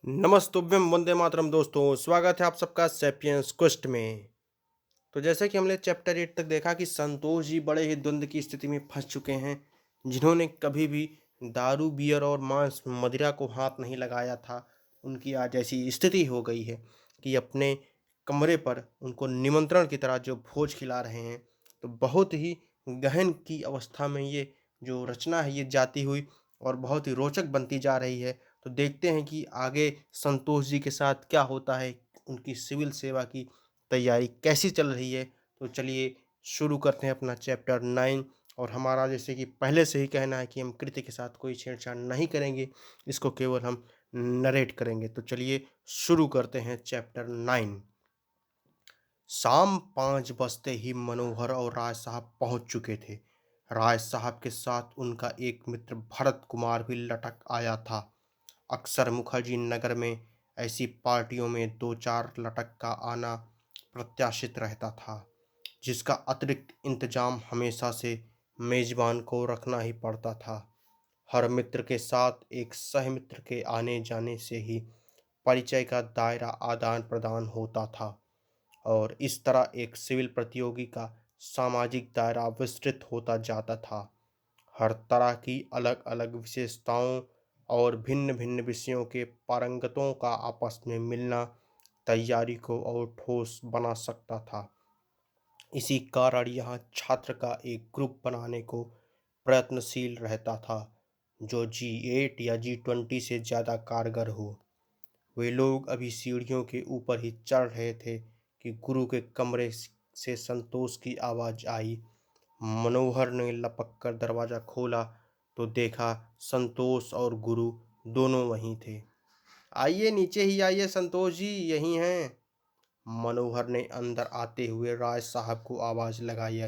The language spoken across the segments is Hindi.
नमस्तुभ्यम वंदे मातरम दोस्तों, स्वागत है आप सबका सैपियंस क्वेस्ट में। तो जैसे कि हमने चैप्टर 8 तक देखा कि संतोष जी बड़े ही द्वंद की स्थिति में फंस चुके हैं, जिन्होंने कभी भी दारू बियर और मांस मदिरा को हाथ नहीं लगाया था। उनकी आज ऐसी स्थिति हो गई है कि अपने कमरे पर उनको निमंत्रण की तरह जो भोज खिला रहे हैं, तो बहुत ही गहन की अवस्था में ये जो रचना है ये जाती हुई और बहुत ही रोचक बनती जा रही है। तो देखते हैं कि आगे संतोष जी के साथ क्या होता है, उनकी सिविल सेवा की तैयारी कैसी चल रही है। तो चलिए शुरू करते हैं अपना चैप्टर 9। और हमारा जैसे कि पहले से ही कहना है कि हम कृति के साथ कोई छेड़छाड़ नहीं करेंगे, इसको केवल हम नरेट करेंगे। तो चलिए शुरू करते हैं चैप्टर 9। शाम 5 बजते ही मनोहर और राय साहब पहुंच चुके थे। राय साहब के साथ उनका एक मित्र भरत कुमार भी लटक आया था। अक्सर मुखर्जी नगर में ऐसी पार्टियों में 2-4 लटक का आना प्रत्याशित रहता था, जिसका अतिरिक्त इंतजाम हमेशा से मेजबान को रखना ही पड़ता था। हर मित्र के साथ एक सहमित्र के आने जाने से ही परिचय का दायरा आदान प्रदान होता था और इस तरह एक सिविल प्रतियोगी का सामाजिक दायरा विस्तृत होता जाता था। हर तरह की अलग अलग विशेषताओं और भिन्न भिन्न विषयों के पारंगतों का आपस में मिलना तैयारी को और ठोस बना सकता था। इसी कारण यहाँ छात्र का एक ग्रुप बनाने को प्रयत्नशील रहता था, जो G8 या G20 से ज़्यादा कारगर हो। वे लोग अभी सीढ़ियों के ऊपर ही चढ़ रहे थे कि गुरु के कमरे से संतोष की आवाज़ आई। मनोहर ने लपक कर दरवाज़ा खोला तो देखा संतोष और गुरु दोनों वहीं थे। आइए नीचे ही आइए संतोष जी, यहीं हैं। मनोहर ने अंदर आते हुए राय साहब को आवाज़ लगाई।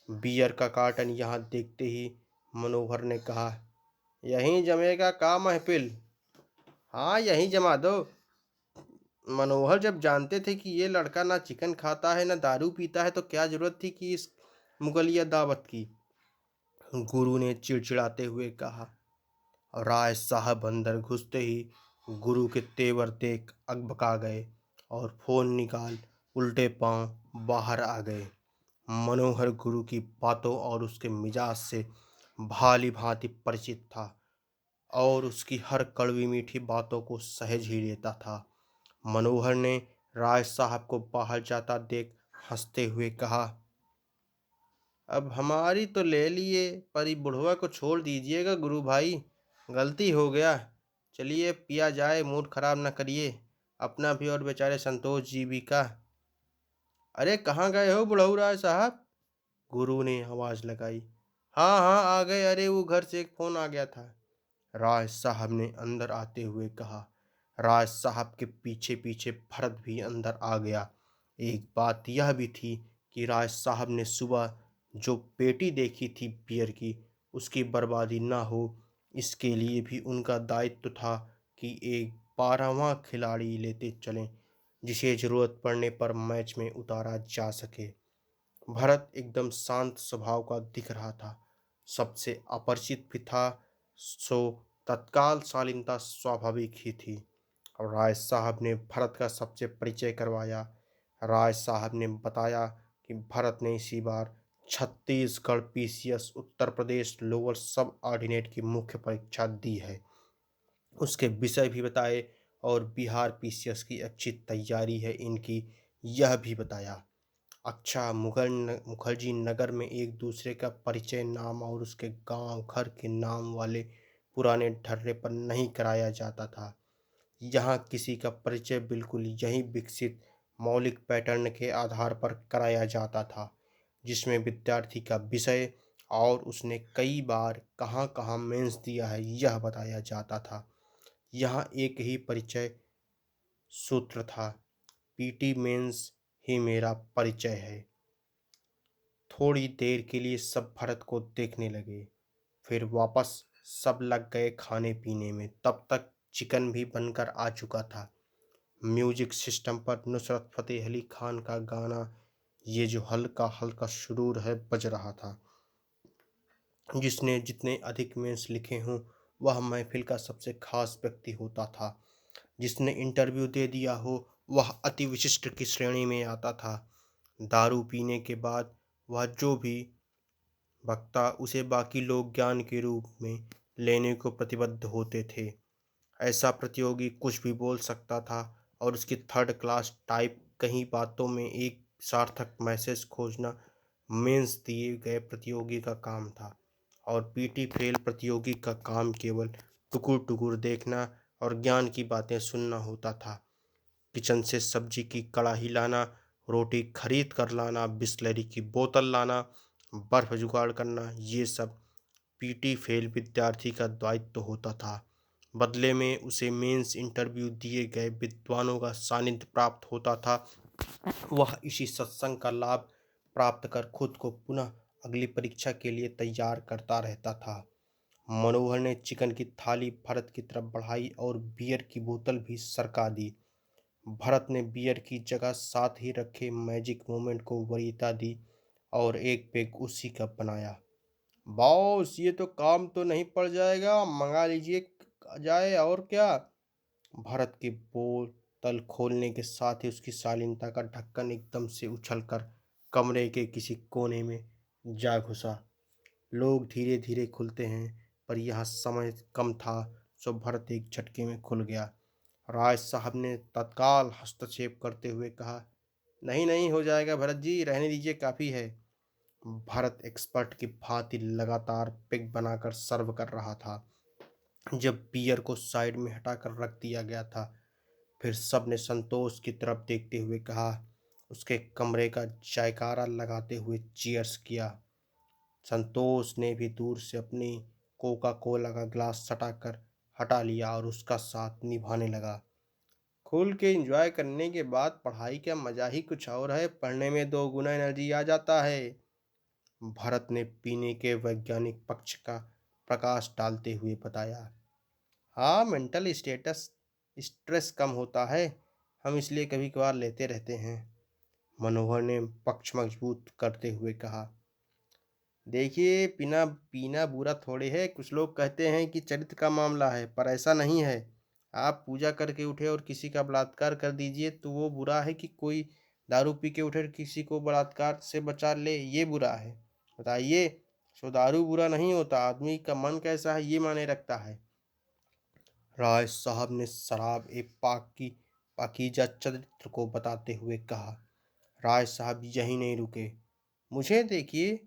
बियर का कार्टन यहाँ देखते ही मनोहर ने कहा, यहीं जमेगा का महफिल? हाँ यहीं जमा दो। मनोहर जब जानते थे कि ये लड़का ना चिकन खाता है ना दारू पीता है, तो क्या जरूरत थी कि इस मुगलिया दावत की? गुरु ने चिड़चिड़ाते हुए कहा। राय साहब अंदर घुसते ही गुरु के तेवर देख अकबका गए और फोन निकाल उल्टे पांव बाहर आ गए। मनोहर गुरु की बातों और उसके मिजाज से भाली भांति परिचित था और उसकी हर कड़वी मीठी बातों को सहज ही लेता था। मनोहर ने राय साहब को बाहर जाता देख हंसते हुए कहा, अब हमारी तो ले लिए, पर ये बुढ़वा को छोड़ दीजिएगा गुरु भाई, गलती हो गया। चलिए पिया जाए, मूड खराब न करिए अपना भी और बेचारे संतोष जी भी का। अरे कहाँ गए हो बुढ़ऊ राय साहब? गुरु ने आवाज लगाई। हाँ हाँ आ गए, अरे वो घर से एक फोन आ गया था, राय साहब ने अंदर आते हुए कहा। राय साहब के पीछे पीछे भरत भी अंदर आ गया। एक बात यह भी थी कि राय साहब ने सुबह जो पेटी देखी थी बियर की, उसकी बर्बादी ना हो, इसके लिए भी उनका दायित्व था कि एक 12वां खिलाड़ी लेते चलें, जिसे जरूरत पड़ने पर मैच में उतारा जा सके। भरत एकदम शांत स्वभाव का दिख रहा था, सबसे अपरिचित भी था, सो तत्काल शालीनता स्वाभाविक ही थी। और राय साहब ने भरत का सबसे परिचय करवाया। राय साहब ने बताया कि भरत ने इसी बार छत्तीसगढ़ पीसीएस उत्तर प्रदेश लोअर सब ऑर्डिनेट की मुख्य परीक्षा दी है। उसके विषय भी बताए और बिहार पीसीएस की अच्छी तैयारी है इनकी, यह भी बताया। अच्छा, मुखर्जी नगर में एक दूसरे का परिचय नाम और उसके गांव घर के नाम वाले पुराने ढर्रे पर नहीं कराया जाता था। यहाँ किसी का परिचय बिल्कुल यही विकसित मौलिक पैटर्न के आधार पर कराया जाता था, जिसमें विद्यार्थी का विषय और उसने कई बार कहाँ कहाँ मेंस दिया है यह बताया जाता था। यहाँ एक ही परिचय सूत्र था, पीटी मेंस ही मेरा परिचय है। थोड़ी देर के लिए सब भरत को देखने लगे, फिर वापस सब लग गए खाने पीने में। तब तक चिकन भी बनकर आ चुका था। म्यूजिक सिस्टम पर नुसरत फतेह अली खान का गाना ये जो हल्का हल्का सुरूर है बज रहा था। जिसने जितने अधिक मेंस लिखे हों वह महफिल का सबसे खास व्यक्ति होता था। जिसने इंटरव्यू दे दिया हो वह अति विशिष्ट की श्रेणी में आता था। दारू पीने के बाद वह जो भी बकता उसे बाकी लोग ज्ञान के रूप में लेने को प्रतिबद्ध होते थे। ऐसा प्रतियोगी कुछ भी बोल सकता था और उसकी थर्ड क्लास टाइप कई बातों में एक सार्थक मैसेज खोजना मेंस दिए गए प्रतियोगी का काम था और पीटी फेल प्रतियोगी का काम केवल टुकुर टुकुर देखना और ज्ञान की बातें सुनना होता था। किचन से सब्जी की कड़ाही लाना, रोटी खरीद कर लाना, बिस्लरी की बोतल लाना, बर्फ जुगाड़ करना, ये सब पीटी फेल विद्यार्थी का दायित्व होता था। बदले में उसे मेंस इंटरव्यू दिए गए विद्वानों का सानिध्य प्राप्त होता था। वह इसी सत्संग का लाभ प्राप्त कर खुद को पुनः अगली परीक्षा के लिए तैयार करता रहता था। मनोहर ने चिकन की थाली भरत की तरफ बढ़ाई और बियर की बोतल भी सरका दी। भरत ने बियर की जगह साथ ही रखे मैजिक मोमेंट को वरीयता दी और एक पेग उसी का बनाया। बॉस, ये तो काम तो नहीं पड़ जाएगा, मंगा लीजिए जाए और क्या। भरत के बोतल खोलने के साथ ही उसकी शालीनता का ढक्कन एकदम से उछलकर कमरे के किसी कोने में जा घुसा। लोग धीरे धीरे खुलते हैं पर यह समय कम था, सो भरत एक झटके में खुल गया। राज साहब ने तत्काल हस्तक्षेप करते हुए कहा, नहीं नहीं, हो जाएगा भरत जी, रहने दीजिए, काफ़ी है। भरत एक्सपर्ट की भांति लगातार पेग बनाकर सर्व कर रहा था। जब बियर को साइड में हटाकर रख दिया गया था फिर सब ने संतोष की तरफ देखते हुए कहा, उसके कमरे का जयकारा लगाते हुए चीयर्स किया। संतोष ने भी दूर से अपनी कोका कोला का ग्लास सटाकर हटा लिया और उसका साथ निभाने लगा। खुल के एंजॉय करने के बाद पढ़ाई का मजा ही कुछ और है, पढ़ने में 2 गुना एनर्जी आ जाता है। भरत ने पीने के वैज्ञानिक पक्ष का प्रकाश डालते हुए बताया। हाँ, मेंटल स्टेटस स्ट्रेस कम होता है, हम इसलिए कभी कभार लेते रहते हैं। मनोहर ने पक्ष मजबूत करते हुए कहा, देखिए, पीना पीना बुरा थोड़े है। कुछ लोग कहते हैं कि चरित्र का मामला है, पर ऐसा नहीं है। आप पूजा करके उठे और किसी का बलात्कार कर दीजिए तो वो बुरा है, कि कोई दारू पी के उठे और किसी को बलात्कार से बचा ले, ये बुरा है। बताइए। सो दारू बुरा नहीं होता, आदमी का मन कैसा है ये मायने रखता है। राय साहब ने शराब एक पाकीज़ा चरित्र को बताते हुए कहा। राय साहब यहीं नहीं रुके। मुझे देखिए,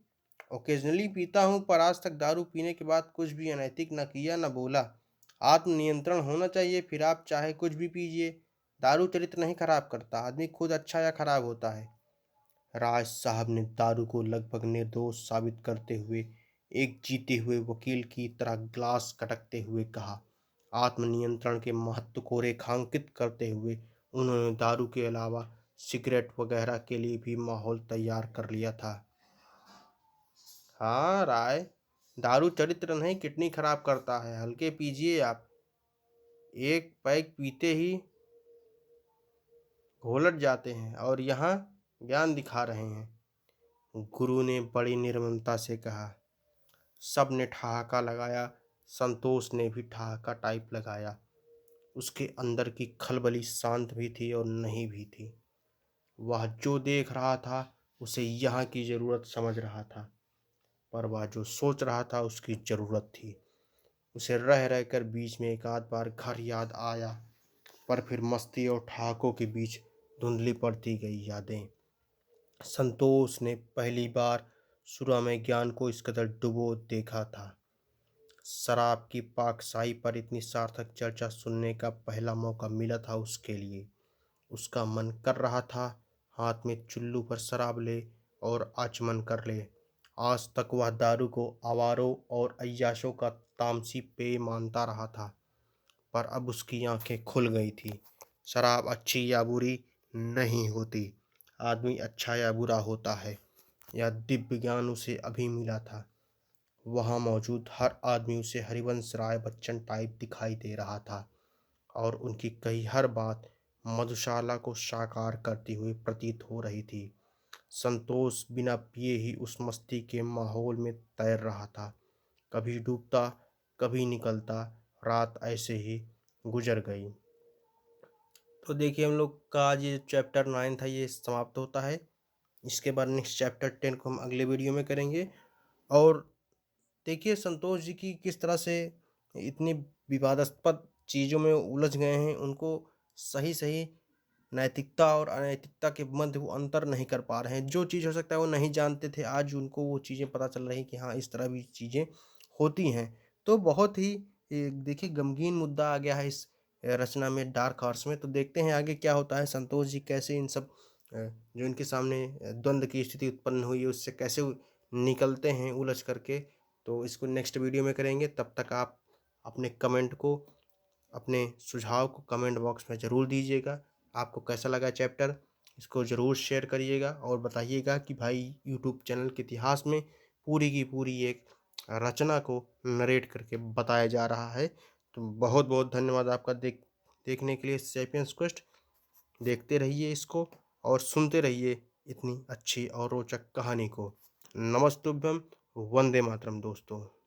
ओकेजनली पीता हूँ पर आज तक दारू पीने के बाद कुछ भी अनैतिक न किया न बोला। आत्मनियंत्रण होना चाहिए, फिर आप चाहे कुछ भी पीजिए। दारू चरित्र नहीं खराब करता, आदमी खुद अच्छा या खराब होता है। राज साहब ने दारू को लगभग निर्दोष साबित करते हुए एक जीते हुए वकील की तरह ग्लास कटकते हुए कहा। आत्मनियंत्रण के महत्व को रेखांकित करते हुए उन्होंने दारू के अलावा सिगरेट वगैरह के लिए भी माहौल तैयार कर लिया था। हाँ राय, दारू चरित्र नहीं किडनी खराब करता है, हल्के पीजिए आप। एक पैक पीते ही घोलट जाते हैं और यहाँ ज्ञान दिखा रहे हैं। गुरु ने बड़ी निर्ममता से कहा। सब ने ठहाका लगाया। संतोष ने भी ठहाका टाइप लगाया। उसके अंदर की खलबली शांत भी थी और नहीं भी थी। वह जो देख रहा था उसे यहाँ की ज़रूरत समझ रहा था, पर वह जो सोच रहा था उसकी ज़रूरत थी। उसे रह रहकर बीच में एक आध बार घर याद आया, पर फिर मस्ती और ठहाकों के बीच धुंधली पड़ती गई यादें। संतोष ने पहली बार सुरा में ज्ञान को इस कदर डुबो देखा था। शराब की पाकशाही पर इतनी सार्थक चर्चा सुनने का पहला मौका मिला था उसके लिए। उसका मन कर रहा था हाथ में चुल्लू पर शराब ले और आचमन कर ले। आज तक वह दारू को आवारों और अय्याशों का तामसी पेय मानता रहा था, पर अब उसकी आंखें खुल गई थी। शराब अच्छी या बुरी नहीं होती, आदमी अच्छा या बुरा होता है। यह दिव्य ज्ञान उसे अभी मिला था। वहाँ मौजूद हर आदमी उसे हरिवंश राय बच्चन टाइप दिखाई दे रहा था और उनकी कही हर बात मधुशाला को साकार करती हुई प्रतीत हो रही थी। संतोष बिना पिए ही उस मस्ती के माहौल में तैर रहा था, कभी डूबता कभी निकलता। रात ऐसे ही गुजर गई। तो देखिए हम लोग का आज ये चैप्टर 9 था, ये समाप्त होता है। इसके बाद नेक्स्ट चैप्टर 10 को हम अगले वीडियो में करेंगे। और देखिए संतोष जी की किस तरह से इतनी विवादास्पद चीज़ों में उलझ गए हैं, उनको सही-सही नैतिकता और अनैतिकता के मध्य वो अंतर नहीं कर पा रहे हैं। जो चीज़ हो सकता है वो नहीं जानते थे, आज उनको वो चीज़ें पता चल रही कि हाँ, इस तरह भी चीज़ें होती हैं। तो बहुत ही देखिए गमगीन मुद्दा आ गया है इस रचना में, डार्क हॉर्स में। तो देखते हैं आगे क्या होता है, संतोष जी कैसे इन सब जो इनके सामने द्वंद की स्थिति उत्पन्न हुई है, उससे कैसे निकलते हैं उलझ करके। तो इसको नेक्स्ट वीडियो में करेंगे। तब तक आप अपने कमेंट को, अपने सुझाव को कमेंट बॉक्स में ज़रूर दीजिएगा। आपको कैसा लगा चैप्टर, इसको ज़रूर शेयर करिएगा और बताइएगा कि भाई यूट्यूब चैनल के इतिहास में पूरी की पूरी एक रचना को नरेट करके बताया जा रहा है। तो बहुत बहुत धन्यवाद आपका देखने के लिए सैपियंस क्वेस्ट। देखते रहिए इसको और सुनते रहिए इतनी अच्छी और रोचक कहानी को। नमस्तुभ्यम, वंदे मातरम दोस्तों।